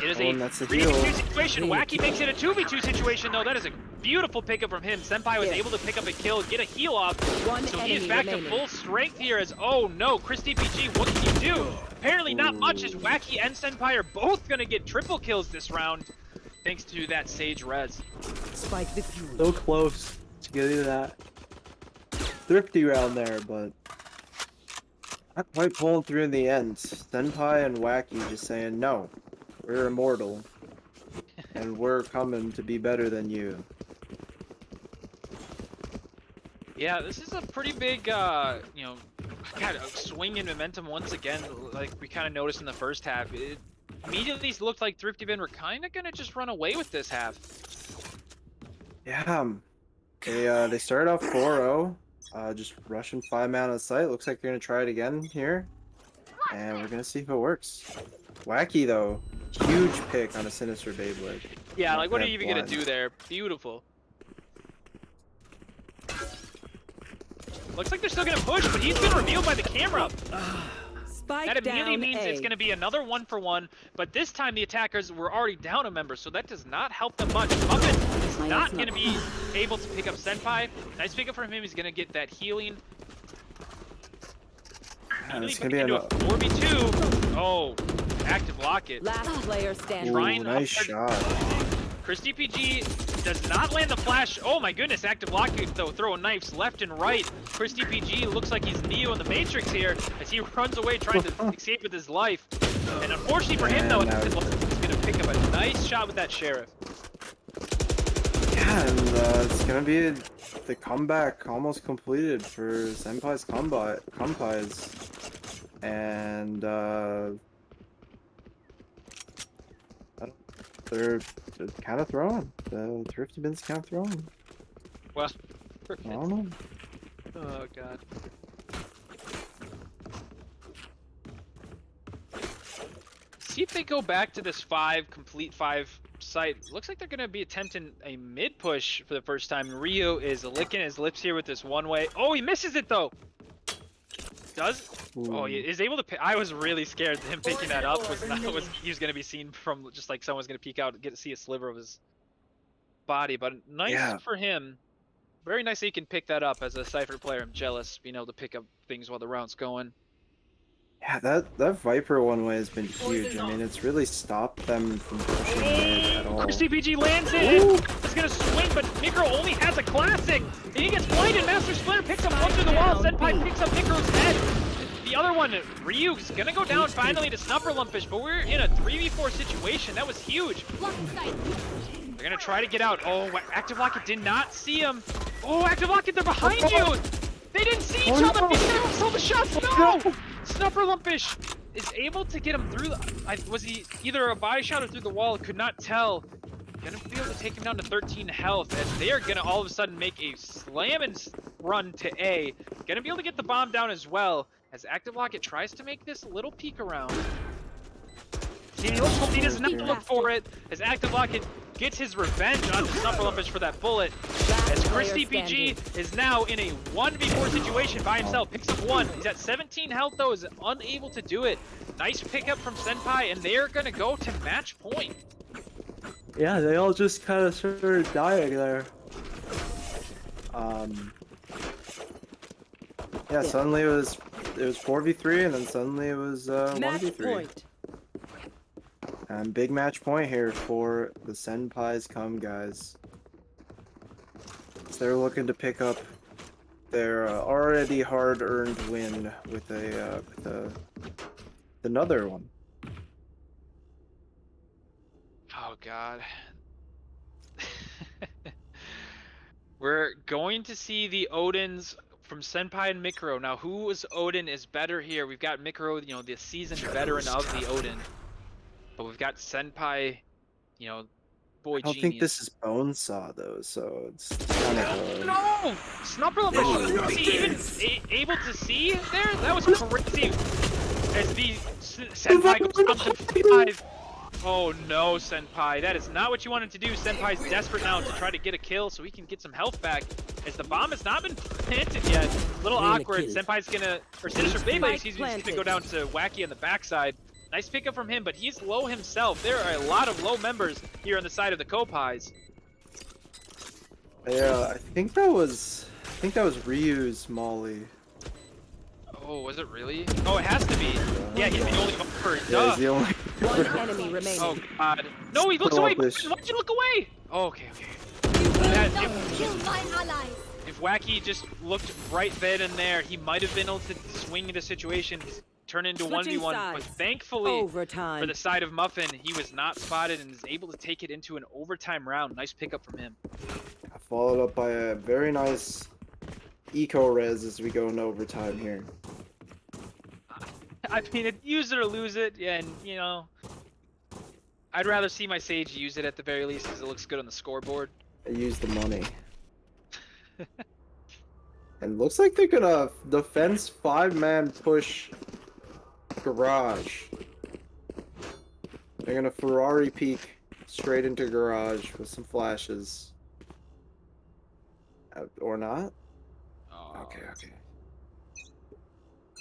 It is a 3v2 situation. Wacky makes it a 2v2 situation, though. That is a beautiful pickup from him. Senpai was able to pick up a kill, get a heal off. So he is back to full strength here as, oh no, Chris DPG, what can you do? Apparently not much, as Wacky and Senpai are both going to get triple kills this round. Thanks to that Sage res. Spike the fuel. so close to getting that thrifty round there, but not quite pulling through in the end. Senpai and Wacky just saying, no, we're immortal, and we're coming to be better than you. Yeah, this is a pretty big, you know, kind of swing in momentum once again, like we kind of noticed in the first half. It immediately looked like Thrifty Bin were kind of going to just run away with this half. Yeah, they started off 4-0, just rushing 5-man on the site. Looks like they're going to try it again here, and we're going to see if it works. Wacky, though, huge pick on a Sinister Beyblade. Yeah, like what are you even going to do there? Beautiful. Looks like they're still going to push, but he's been revealed by the camera. That immediately means it's going to be another 1-for-1, but this time the attackers were already down a member, so that does not help them much. Muffin is not going to be able to pick up Senpai. Nice pickup from him. He's going to get that healing. It's going to be into a 4v2. Oh, active locket. Last player standing. Nice shot. Chris DPG does not land the flash. Oh my goodness, active locket though, throwing knives left and right. Chris DPG looks like he's Neo in the Matrix here as he runs away trying to escape with his life. And unfortunately for him though, he's gonna pick up a nice shot with that Sheriff. Yeah, and it's gonna be the comeback almost completed for Senpai's Compais. And they're kind of throwing. The Thrifty Bin's kind of throwing. Well, I don't know. oh god. See if they go back to this complete 5 site. Looks like they're going to be attempting a mid push for the first time. Ryu is licking his lips here with this one way. Oh, he misses it though. Does? Ooh. Oh, he is able to pick. I was really scared that him picking that up he was going to be seen from just like someone's going to peek out and get to see a sliver of his body. But nice for him. Very nice that he can pick that up as a Cypher player. I'm jealous being able to pick up things while the round's going. Yeah, that Viper one way has been huge. I mean, it's really stopped them from pushing mid at all. Chris DPG lands it. He's gonna swing, but Mikro only has a classic. And he gets blinded. Master Splinter picks up one through the wall. Senpai picks up Mikro's head. The other one, Ryu's gonna go down finally to Snuffer Lumpish, but we're in a 3v4 situation. That was huge. They're gonna try to get out. Oh, Active Locket did not see him. Oh, Active Locket, they're behind you. They didn't see each other. He set himself a shot. No! Snuffer Lumpish is able to get him through the... was he either a body shot or through the wall? Could not tell. Gonna be able to take him down to 13 health as they are gonna all of a sudden make a slam and run to A. Gonna be able to get the bomb down as well as Active Locket tries to make this little peek around. See, he does not look for it as Active Locket gets his revenge on Snuffer Lumpish for that bullet. As Chris DPG is now in a 1v4 situation by himself, picks up one. He's at 17 health though, is unable to do it. Nice pickup from Senpai, and they are gonna go to match point. Yeah, they all just kind of started dying there. Yeah, suddenly it was 4v3, and then suddenly it was Match 1v3. point. And big match point here for the Senpai's CUM guys. So they're looking to pick up their already hard-earned win with another one. Oh god. We're going to see the Odins from Senpai and Mikro. Now, whose Odin is better here? We've got Mikro, you know, the seasoned veteran of the Odin. But we've got Senpai, you know, boy genius. I don't think this is Bonesaw though, so it's kind of No! Snuffer Lumpish, was he even able to see there? That was crazy. As the Senpai goes up to 5. Oh no, Senpai. That is not what you wanted to do. Senpai's desperate now to try to get a kill so he can get some health back. As the bomb has not been planted yet. A little awkward. Senpai's gonna, or Sinister Beyblade, he's gonna go down to Wacky on the backside. Nice pickup from him, but he's low himself. There are a lot of low members here on the side of the Kopais. Yeah, I think that was Ryu's Molly. Oh, was it really? Oh, it has to be. Yeah, he's the only member. Yeah, he's the only. One enemy remaining. Oh god. No, he looks away. Why'd you look away? Oh, okay, okay. If Wacky just looked right then and there, he might have been able to swing the situation, turn into 1v1. But thankfully, for the side of Muffin, he was not spotted and is able to take it into an overtime round. Nice pickup from him. Followed up by a very nice eco-res as we go into overtime here. I mean, use it or lose it, and, you know, I'd rather see my Sage use it at the very least because it looks good on the scoreboard. I use the money. And looks like they're gonna defense 5-man push garage. They're gonna Ferrari peek straight into garage with some flashes. Or not? Oh. Okay, okay.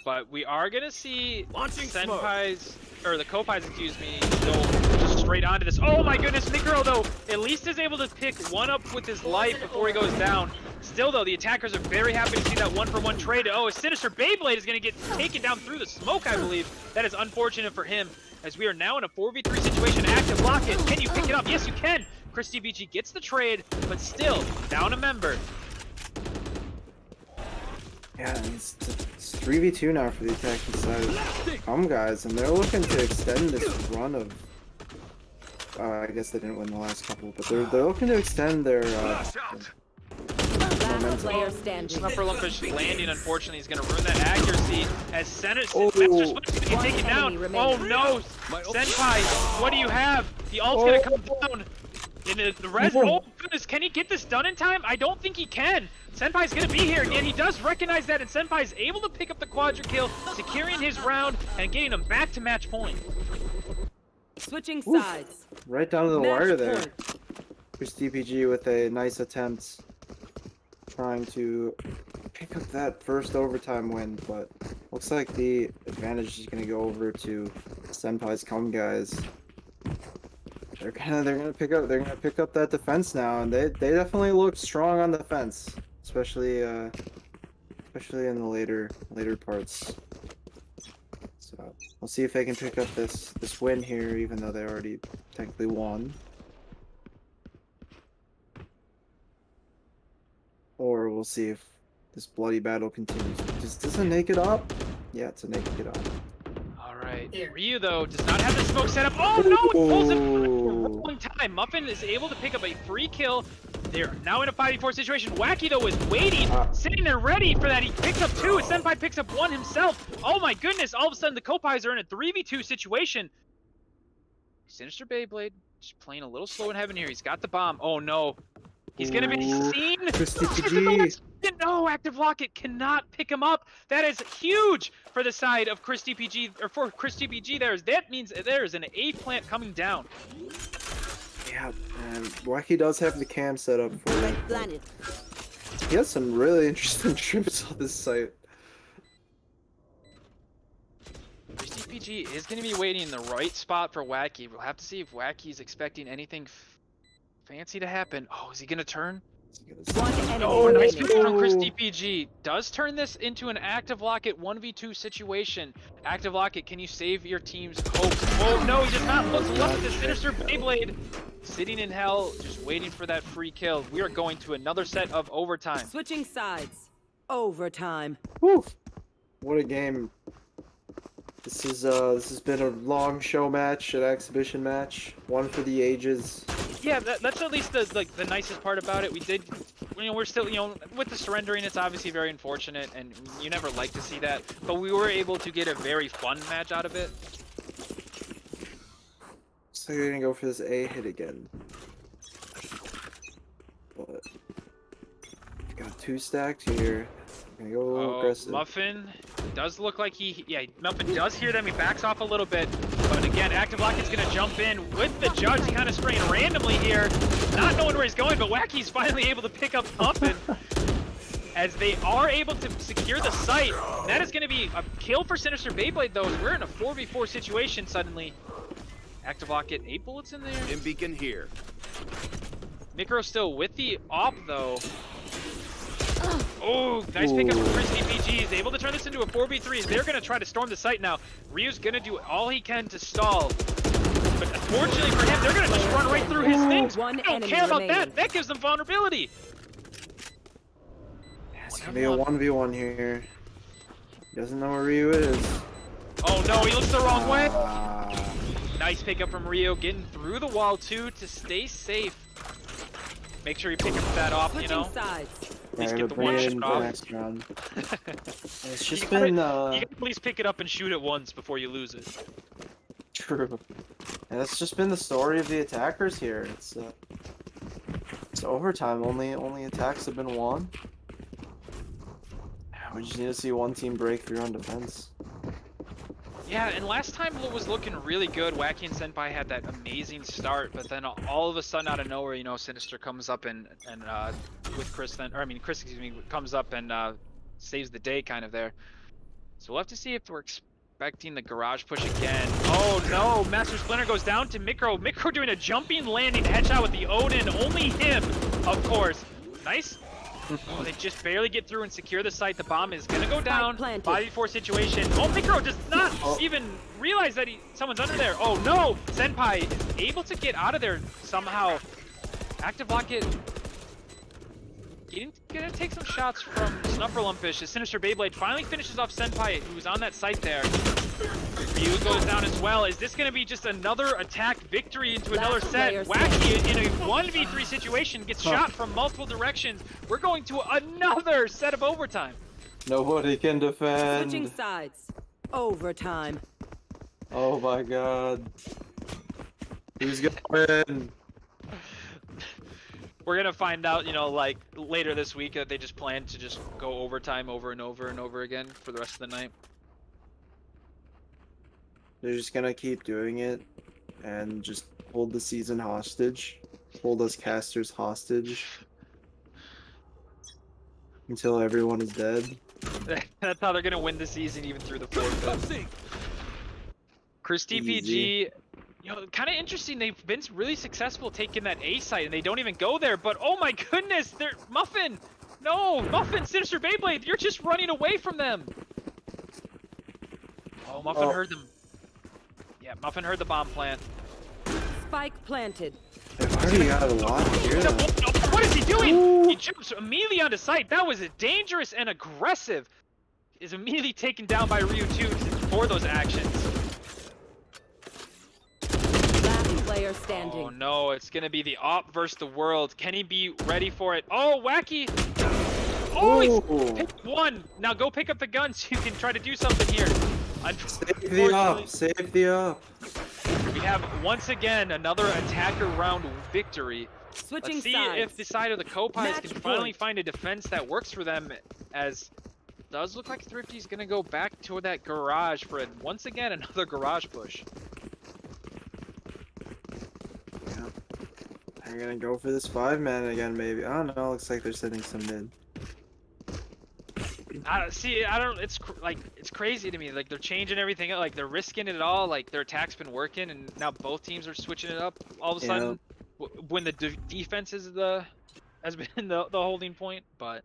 But we are gonna see Senpai's, or the Kopais, excuse me, go just straight onto this. Oh my goodness, Mikro though, at least is able to pick one up with his life before he goes down. Still though, the attackers are very happy to see that 1-for-1 trade. Oh, a Sinister Beyblade is gonna get taken down through the smoke, I believe. That is unfortunate for him, as we are now in a 4v3 situation. Active Locket, can you pick it up? Yes, you can. Chris DBG gets the trade, but still, down a member. Yeah, it's 3v2 now for the attacking side of CUM guys, and they're looking to extend this run of. I guess they didn't win the last couple, but they're looking to extend their. Last player standing. Snuffer Lumpish landing, unfortunately, is going to ruin that accuracy as Master's going to get taken down. Oh no, Senpai, what do you have? The ult's going to come down. In the res. Oh goodness, can he get this done in time? I don't think he can. Senpai's gonna be here again. He does recognize that, and Senpai's able to pick up the quadra kill, securing his round and getting him back to match point. Switching sides. Right down to the wire there. Point. Here's DPG with a nice attempt, trying to pick up that first overtime win, but looks like the advantage is gonna go over to Senpai's CUM guys. They're gonna pick up that defense now, and they definitely look strong on the defense, especially in the later parts. So we'll see if they can pick up this win here, even though they already technically won. Or we'll see if this bloody battle continues. Does it naked up? Yeah, it's a naked up. Alright, Ryu though does not have the smoke set up. Oh no, it pulls him long time. Muffin is able to pick up a free kill. They're now in a 5v4 situation. Wacky, though, is waiting, sitting there ready for that. He picks up 2. Senpai picks up 1 himself. Oh my goodness, all of a sudden the Kopais are in a 3v2 situation. Sinister Beyblade just playing a little slow in heaven here. He's got the bomb. Oh no. He's going to be seen. CUM. No, Active Locket cannot pick him up. That is huge for the side of Chris DPG, or for Chris DPG. That means there is an A plant coming down. Yeah, and Wacky does have the cam set up for it. Red planet. He has some really interesting trips on this site. Chris DPG is going to be waiting in the right spot for Wacky. We'll have to see if Wacky's expecting anything fancy to happen. Oh, is he going to turn? One enemy Oh, nice remaining. pick from Chris DPG. Does turn this into an Active Locket 1v2 situation. Active Locket, can you save your team's hope? Oh no, he does not. Looks left at the Sinister Beyblade. Sitting in hell, just waiting for that free kill. We are going to another set of overtime. Switching sides. Overtime. Woo! What a game. This has been a long show match, an exhibition match, one for the ages. Yeah, that's at least the nicest part about it. We did, we're still, with the surrendering, it's obviously very unfortunate, and you never like to see that. But we were able to get a very fun match out of it. So you're gonna go for this A hit again. But you've got 2 stacked here. I'm gonna go a little aggressive. Muffin does look like Muffin does hear them. He backs off a little bit. But again, Active Locket's gonna jump in with the judge kind of spraying randomly here. Not knowing where he's going, but Wacky's finally able to pick up Muffin. As they are able to secure the site. That is gonna be a kill for Sinister Beyblade though, as we're in a 4v4 situation suddenly. Active Locket, 8 bullets in there. Dim beacon here. Micro still with the op though. Oh, nice pickup from Chris DPG. He's able to turn this into a 4v3. They're going to try to storm the site now. Ryu's going to do all he can to stall. But unfortunately for him, they're going to just run right through his things. One They don't enemy care about remaining. that. That gives them vulnerability. It's gonna be a 1v1 here. He doesn't know where Ryu is. Oh no, he looks the wrong way. Ah. Nice pickup from Ryu, getting through the wall too to stay safe. Make sure you pick up that off, Switching sides. At least Yeah, get the bring one it shot in for off. next round. It's just You been gotta at least pick it up and shoot it once before you lose it. true. And it's just been the story of the attackers here. It's overtime. Only attacks have been won. We just need to see one team break through on defense. Yeah, and last time it was looking really good. Wacky and Senpai had that amazing start, but then all of a sudden out of nowhere, Sinister comes up and with Chris Chris, excuse me, comes up and saves the day kind of there. So we'll have to see if we're expecting the garage push again. Oh no, Master Splinter goes down to Micro. Micro doing a jumping landing headshot with the Odin. Only him, of course. Nice. Oh, they just barely get through and secure the site. The bomb is gonna go down. 5v4 situation. Oh, Micro does not even realize that someone's under there. Oh no! Senpai is able to get out of there somehow. Active Locket gonna take some shots from Snufferlumpish as Sinister Beyblade finally finishes off Senpai, who's on that site there. Ryu goes down as well. Is this gonna be just another attack victory into another set? Wacky in a 1v3 situation gets shot from multiple directions. We're going to another set of overtime. Nobody can defend. Switching sides. Overtime. Oh my god. Who's gonna win? We're gonna find out, like later this week that they just plan to just go overtime over and over and over again for the rest of the night. They're just gonna keep doing it and just hold the season hostage. Hold us casters hostage. Until everyone is dead. That's how they're gonna win the season, even through the fourth. Chris DPG, kind of interesting. They've been really successful taking that A site, and they don't even go there. But oh my goodness, they're Muffin. No, Muffin, Sinister Beyblade, you're just running away from them. Oh, Muffin heard them. Yeah, Muffin heard the bomb plant. Spike planted. They've already got a lot here. What is he doing? He jumps immediately onto site. That was dangerous and aggressive. Is immediately taken down by Ryu 2 for those actions. Last player player standing. Oh no, it's gonna be the op versus the world. Can he be ready for it? Oh, Wacky! Oh, he's Ooh. picked one. Now go pick up the guns. You can try to do something here. Save the up. Unfortunately, Save the up. we have once again another attacker round victory. Switching Let's see sides. if the side of the Copies Match can finally point. find a defense that works for them, as it does look like Thrifty's gonna go back to that garage for once again another garage push. Yeah. They're gonna go for this 5-man again, maybe. I don't know. Looks like they're sending some mid. See, I don't. It's crazy to me. Like they're changing everything. Like they're risking it all. Like their attack's been working, and now both teams are switching it up. All of a sudden, when the defense is has been the holding point. But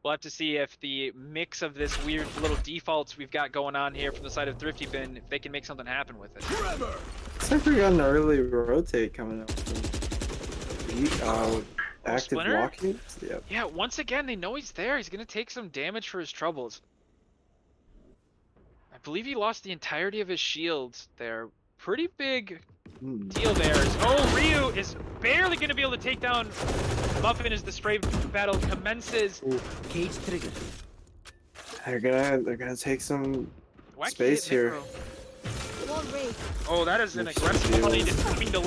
we'll have to see if the mix of this weird little defaults we've got going on here from the side of Thrifty Bin, if they can make something happen with it. Looks like we got an early rotate coming up. Active Splinter? walking. Yep. Yeah, once again, they know he's there. He's gonna take some damage for his troubles. I believe he lost the entirety of his shields there. Pretty big deal there. Oh, Ryu is barely gonna be able to take down Muffin as the spray battle commences. Cage trigger. They're gonna take some Wacky space hit here. Necro. Oh, that is an aggressive play to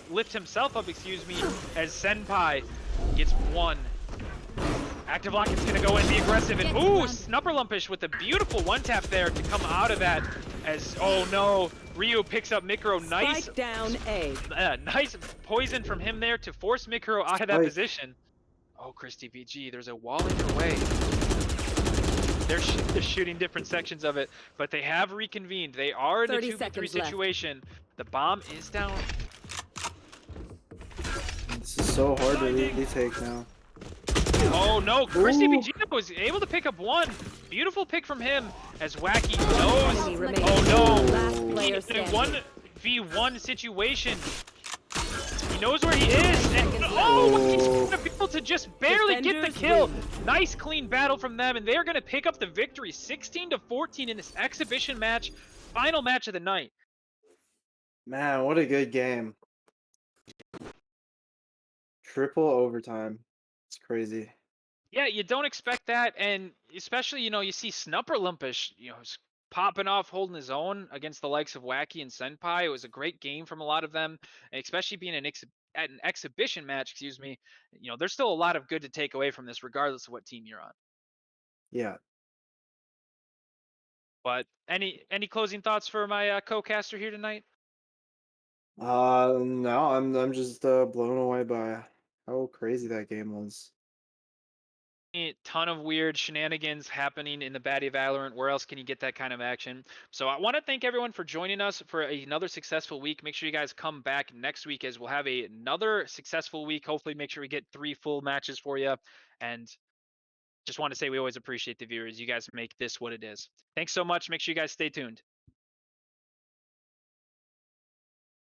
lift himself up, excuse me, as Senpai gets one. Active lock is gonna go in, be aggressive, and ooh, Snupperlumpish with a beautiful one tap there to come out of that. As oh no, Ryu picks up Mikro. Nice, Spike down A. nice poison from him there to force Mikro out of that position. Oh, Christy BG, there's a wall in your way. They're shooting different sections of it, but they have reconvened. They are in a 2v3 situation. The bomb is down. This is so hard to retake now. Oh no, Christy Ooh. BG was able to pick up one. Beautiful pick from him as Wacky knows. Enemy remaining. Oh no, Last player in a standing. 1v1 situation. He knows where he is, and oh, he's gonna be able to just barely get the Defenders kill. win. Nice clean battle from them, and they're gonna pick up the victory, 16-14 in this exhibition match, final match of the night. Man, what a good game. Triple overtime. It's crazy. Yeah, you don't expect that, and especially, you see Snupperlumpish, popping off, holding his own against the likes of Wacky and Senpai. It was a great game from a lot of them, especially being at an exhibition match, excuse me. There's still a lot of good to take away from this, regardless of what team you're on. Yeah. But any closing thoughts for my co-caster here tonight? No, I'm just blown away by how crazy that game was. A ton of weird shenanigans happening in the Baddy Valorant. Where else can you get that kind of action? So I want to thank everyone for joining us for another successful week. Make sure you guys come back next week as we'll have another successful week. Hopefully make sure we get 3 full matches for you. And just want to say we always appreciate the viewers. You guys make this what it is. Thanks so much. Make sure you guys stay tuned.